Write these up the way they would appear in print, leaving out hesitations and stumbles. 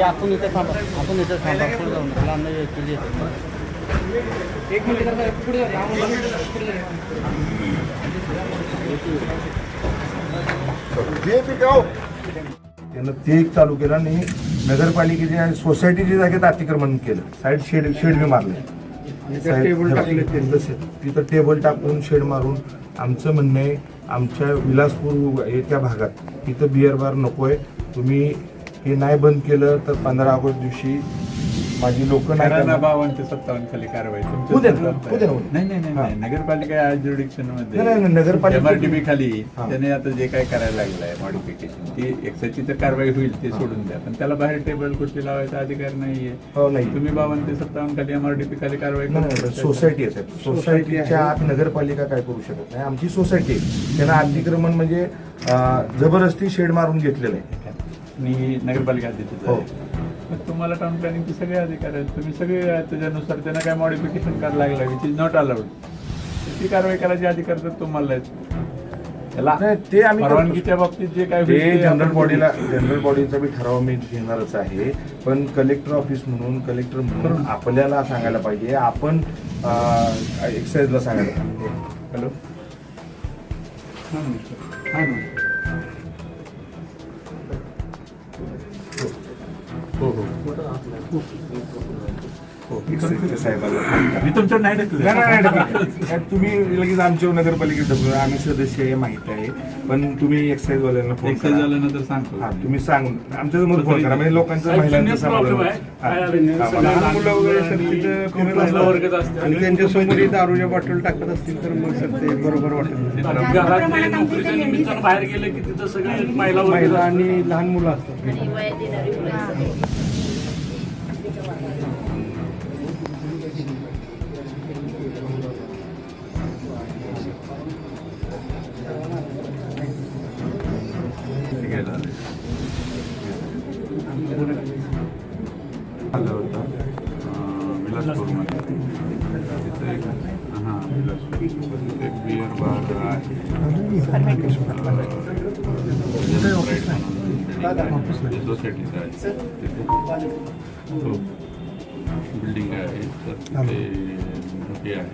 आपण इथे थांबा, पुढे जाऊन लांब केली एक मिनिट पुढे त्यानं ते एक चालू केलं आणि नगरपालिकेच्या सोसायटीच्या जागेत अतिक्रमण केलं. साईड शेड बी मारले, तिथं टेबल टाकून शेड मारून. आमचं म्हणणं आहे आमच्या विलासपूर त्या भागात तिथं बिअर बार नकोय. तुम्ही हे नाही बंद केलं तर 15 ऑगस्ट दिवशी माझी लोक नाही 5257 खाली कारवाई नाही नगरपालिका ज्युरिडिक्शन मध्ये नगरपालिका MRTP खाली त्याने आता जे काय करायला लागलं आहे मॉडिफिकेशन ती एक्साची तर कारवाई होईल ते सोडून द्या, पण त्याला बाहेर टेबल कुठे लावायचा अधिकार नाहीये. तुम्ही 52 ते 57 खाली MRTP खाली कारवाई सोसायटी आहे. सोसायटीच्या आत नगरपालिका काय करू शकत नाही. आमची सोसायटी त्यांना अतिक्रमण म्हणजे जबरदस्ती शेड मारून घेतलेलं आहे आणि नगरपालिका तुम्हाला टाउन प्लॅनिंगचे सगळे अधिकार आहेत. तुम्ही सगळे त्याच्यानुसार त्यांना काय मॉडिफिकेशन करायला लागलं विच इज नॉट अलाउड ती कारवाई करायचे अधिकार तर तुम्हाला आहेत. त्याला ते आम्ही परवानगीच्या बाबतीत जे काय जनरल बॉडीचा बी ठराव मी घेणारच आहे, पण कलेक्टर ऑफिस म्हणून कलेक्टर म्हणून आपल्याला सांगायला पाहिजे. आपण एक्साईजला सांगायला पाहिजे. हॅलो मी तुमच्यावर नाही ढकललं. तुम्ही लगेच आमच्या नगरपालिकेत ढकलू. आम्ही सदस्य आहे माहित आहे, पण तुम्ही एक्साईज वाल्यांना फोन झाल्यानंतर सांगतो. तुम्ही सांग आमच्या समोर फोन करा म्हणजे लोकांचं महिलांचं लहान मुलं वगैरे आणि त्यांच्या समोर दारूच्या बॉटल टाकत असतील तर मग सर ते बरोबर वाटत बाहेर गेले की तिथं सगळे महिला आणि लहान मुलं असतात. आलं होतं विलासपूरमध्ये तिथं एक बिअर बार आहे सोसायटीचं आहे तिथे बिल्डिंग आहे. तर तिथे हे आहे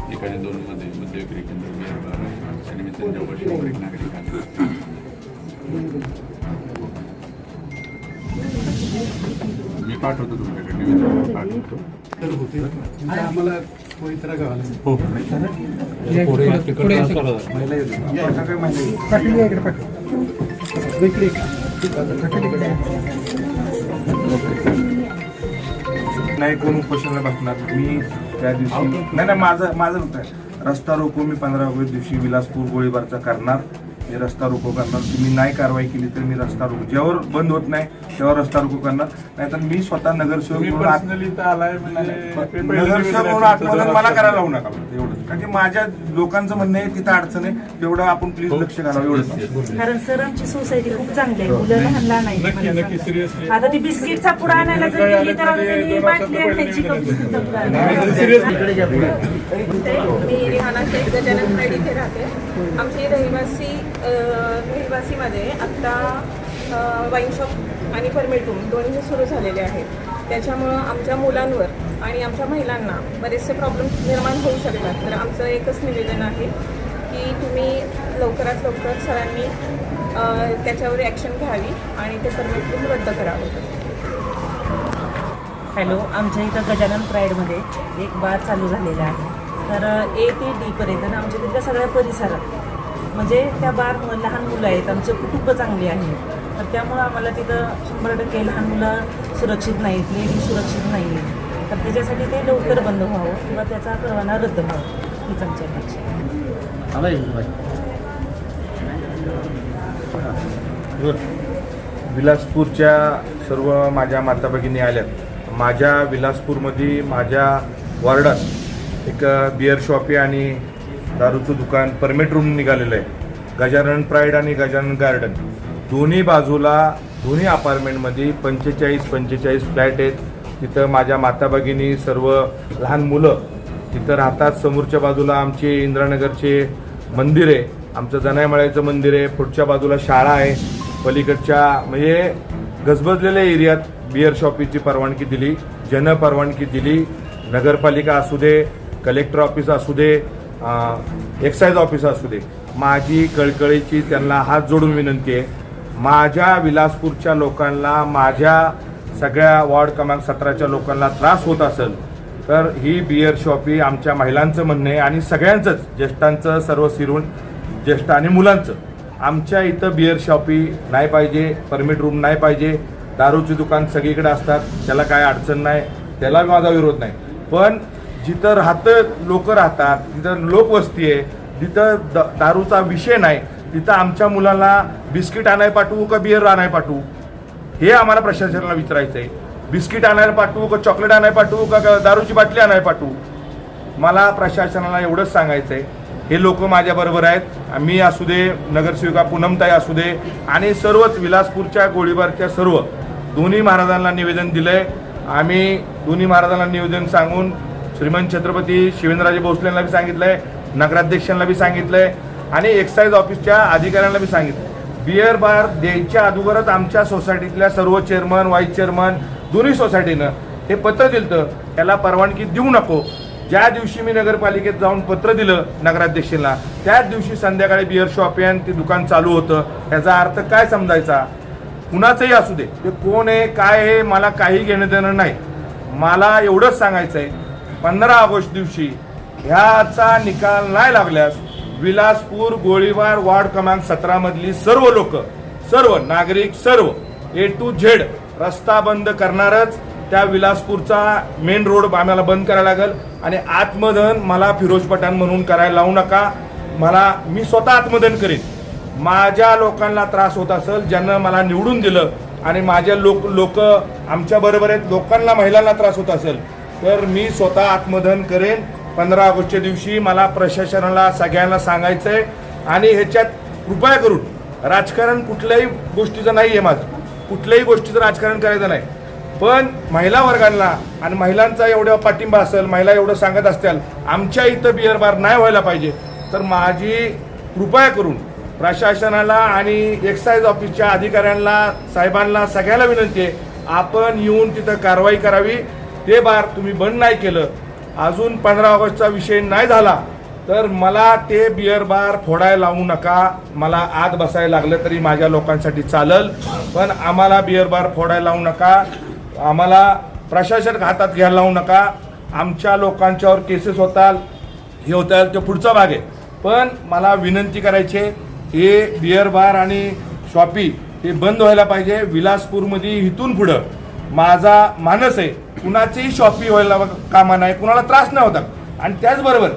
ठिकाणी 2 मध्ये मध्य विक्री केंद्र बिअर बार आहे आणि मी त्यांच्या वर्षी एक नागरिकांना मी पाठवतो तुमच्याकडे निवेदन पाठवतो. आम्हाला पवित्रा गावाला नाही कोण उपोषणाला बसणार. मी त्या दिवशी नाही माझं रस्ता रोको मी 15 ऑगस्ट दिवशी विलासपूर गोळीबारचा करणार. मी रस्ता रोको करणार. तुम्ही नाही कारवाई केली तर मी रस्ता रोको ज्यावर बंद होत नाही तेव्हा रस्ता रोको करणार. नाहीतर मी स्वतः नगरसेवक म्हणून आत्मदान मला करायला लावू नका एवढंच. कारण की माझ्या लोकांचं म्हणणं आहे तिथं अडचण आहे तेवढं आपण प्लीज लक्ष घालावं एवढंच. कारण सर आमची सोसायटी खूप चांगली आहे. मुलं लहान नाही. आता ती बिस्किटचा पुडा आणायला जर गेली तर बाटली आणायची का बिस्किटचा पुडा? मी रिहाना शेख गजानन प्राईड इथे राहते. आमची रहिवासीमध्ये आत्ता वाईन शॉप आणि परमिट रूम दोन्ही सुरू झालेले आहेत. त्याच्यामुळं आमच्या मुलांवर आणि आमच्या महिलांना बरेचसे प्रॉब्लेम निर्माण होऊ शकतात. तर आमचं एकच निवेदन आहे की तुम्ही लवकरात लवकर सरांनी त्याच्यावर ॲक्शन घ्यावी आणि ते परमिट रूम रद्द करावं. हॅलो, आमच्या इथं गजानन प्राईडमध्ये एक बार चालू झालेला आहे. तर A ते D पर्यंत आमच्या तिथल्या सगळ्या परिसरात म्हणजे त्या बारमुळे लहान मुलं आहेत. आमचे कुटुंब चांगले आहे. तर त्यामुळं आम्हाला तिथं 100% लहान मुलं सुरक्षित नाहीत, लेडीज सुरक्षित नाही आहेत. तर त्याच्यासाठी ते लवकर बंद व्हावं किंवा त्याचा परवाना रद्द व्हावा हीच आमची अपेक्षा आहे. विलासपूरच्या सर्व माझ्या माता भगिनी आल्यात. माझ्या विलासपूरमध्ये माझ्या वॉर्डात एक बिअर शॉप आहे आणि दारूचं दुकान परमिट रूम निघालेलं आहे. गजानन प्राईड आणि गजानन गार्डन दोन्ही बाजूला दोन्ही अपार्टमेंटमध्ये 45 फ्लॅट आहेत. तिथं माझ्या माता भगिनी सर्व लहान मुलं तिथं राहतात. समोरच्या बाजूला आमचे इंदिरानगरचे मंदिर आहे, आमचं जनाईमळ्याचं मंदिर आहे, पुढच्या बाजूला शाळा आहे, पलीकडच्या म्हणजे गजबजलेल्या एरियात बिअर शॉपीची परवानगी दिली, जन परवानगी दिली. नगरपालिका असू दे, कलेक्टर ऑफिस असू दे, एक्साईज ऑफिस असू दे, माझी कळकळीची त्यांना हात जोडून विनंती आहे. माझ्या विलासपूरच्या लोकांना, माझ्या सगळ्या वॉर्ड क्रमांक 17च्या लोकांना त्रास होत असेल तर ही बिअर शॉपी आमच्या महिलांचं म्हणणं आहे आणि सगळ्यांचंच, ज्येष्ठांचं, सर्व सिरून ज्येष्ठ आणि मुलांचं. आमच्या इथं बिअर शॉपी नाही पाहिजे, परमिट रूम नाही पाहिजे. दारूची दुकान सगळीकडे असतात, त्याला काय अडचण नाही, त्याला माझा विरोध नाही. पण जिथं लोक राहतात, जिथं लोकवस्ती आहे, जिथं दारूचा विषय नाही, तिथं आमच्या मुलांना बिस्किट आणायला पाठवू का बिअर आणायला पाठवू हे आम्हाला प्रशासनाला विचारायचं आहे. बिस्किट आणायला पाठवू का चॉकलेट आणायला पाठवू का दारूची बाटली आणायला पाठवू. मला प्रशासनाला एवढंच सांगायचं आहे. हे लोक माझ्याबरोबर आहेत. मी असू दे, नगरसेविका पूनमताई असू दे आणि सर्वच विलासपूरच्या गोळीबारच्या सर्व दोन्ही महाराजांना निवेदन दिलंय. आम्ही दोन्ही महाराजांना निवेदन सांगून श्रीमंत छत्रपती शिवेंद्रराजे भोसलेंना बी सांगितलंय, नगराध्यक्षांना बी सांगितलंय आणि एक्साईज ऑफिसच्या अधिकाऱ्यांना बी सांगितलं. बिअर बार द्यायच्या अगोदरच आमच्या सोसायटीतल्या सर्व चेअरमन, व्हाईस चेअरमन दोन्ही सोसायटीनं हे पत्र दिलं, त्याला परवानगी देऊ नको. ज्या दिवशी मी नगरपालिकेत जाऊन पत्र दिलं नगराध्यक्षांना, त्याच दिवशी संध्याकाळी बिअर शॉप आणि ते दुकान चालू होतं. याचा अर्थ काय समजायचा? कुणाचंही असू दे, ते कोण आहे काय आहे मला काही घेणं देणं नाही. मला एवढंच सांगायचं आहे, 15 ऑगस्ट दिवशी ह्याचा निकाल नाही लागल्यास विलासपूर गोळीबार वॉर्ड क्रमांक 17 मधली सर्व लोक, सर्व नागरिक, सर्व A to Z रस्ता बंद करणारच. त्या विलासपूरचा मेन रोड आम्हाला बंद करायला लागेल आणि आत्मदहन मला फिरोज पठाण म्हणून करायला लावू नका. मी स्वतः आत्मदहन करीन. माझ्या लोकांना त्रास होत असेल, ज्यांना मला निवडून दिलं आणि माझ्या लोक आमच्या बरोबर आहेत, लोकांना, महिलांना त्रास होत असेल तर मी स्वतः आत्मदहन करेन. 15 ऑगस्टच्या दिवशी मला प्रशासनाला सगळ्यांना सांगायचं आहे आणि ह्याच्यात कृपया करून राजकारण कुठल्याही गोष्टीचं नाही आहे. माझं कुठल्याही गोष्टीचं राजकारण करायचं नाही. पण महिला वर्गांना आणि महिलांचा एवढा पाठिंबा असेल, महिला एवढं सांगत असतील आमच्या इथं बिअर बार नाही व्हायला पाहिजे, तर माझी कृपया करून प्रशासनाला आणि एक्साईज ऑफिसच्या अधिकाऱ्यांना, साहेबांना, सगळ्याला विनंती आहे, आपण येऊन तिथं कारवाई करावी. ते बार तुम्ही बंद नाही केलं, अजून 15 ऑगस्टचा विषय नाही झाला तर मला ते बिअर बार फोडायला लावू नका. मला आत बसायला लागलं तरी माझ्या लोकांसाठी चालेल, पण आम्हाला बिअर बार फोडायला लावू नका. आम्हाला प्रशासन हातात घ्यायला लावू नका. आमच्या लोकांच्यावर केसेस होतात, हे होतात, तो पुढचा भाग आहे. पण मला विनंती करायची, हे बिअर बार आणि शॉपी हे बंद व्हायला पाहिजे. विलासपूरमध्ये इथून पुढं माझा मानस आहे, कुणाचीही शॉपी व्हायला कामा नाही, कुणाला त्रास नाही होता. आणि त्याचबरोबर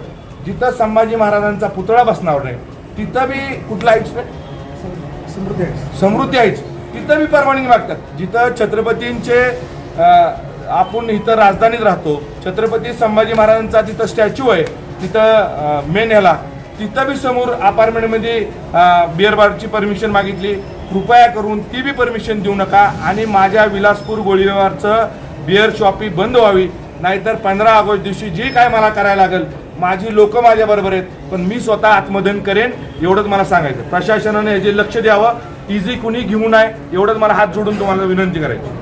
जिथं संभाजी महाराजांचा पुतळा बसणार नाही तिथं बी कुठला समृद्धी आहेच, तिथं बी परवानगी मागतात. जिथं छत्रपतींचे आपण इथं राजधानीत राहतो, छत्रपती संभाजी महाराजांचा तिथं स्टॅच्यू आहे, तिथं मेन ह्याला तिथं बी समोर अपार्टमेंटमध्ये बिअर बारची परमिशन मागितली. कृपया करून ती बी परमिशन देऊ नका आणि माझ्या विलासपूर गोळीबारचं बिअर शॉपी बंद व्हावी. नाहीतर 15 ऑगस्ट दिवशी जी काय मला करायला लागेल, माझी लोक माझ्या बरोबर आहेत, पण मी स्वतः आत्मदहन करेन. एवढंच मला सांगायचं. प्रशासनाने याचे लक्ष द्यावं, इझी कुणी घेऊ नये, एवढंच मला हात जोडून तुम्हाला विनंती करायची.